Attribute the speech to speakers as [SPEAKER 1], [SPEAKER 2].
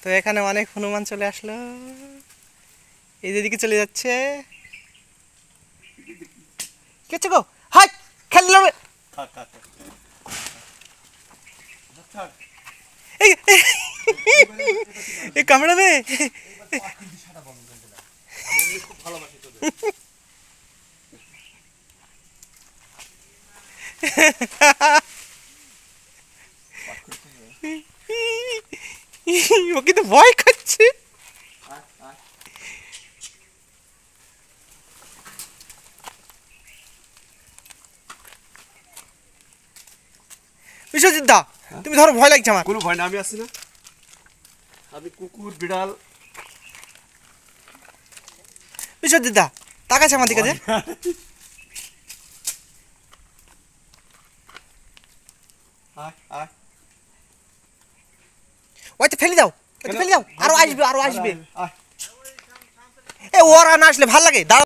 [SPEAKER 1] তো এখানে অনেক হনুমান চলে আসলো, এই দিকে চলে যাচ্ছে। কেছে গো হাই খেললো এই কামড়াবে। ও কিন্তু ভয় খাচ্ছে। বিশ্বজিৎ দা তুমি ধরো, ভয় লাগছে আমার।
[SPEAKER 2] কোনো ভয় না, আমি আছি না। আমি কুকুর বিড়াল।
[SPEAKER 1] বিশ্বজিৎ দা তাকাচ্ছে আমার দিকে যে। ওই তো ফেলে দাও, ফেলে দাও, আরো আসবে, আরো আসবে। এ ওরা না আসলে ভাল লাগে।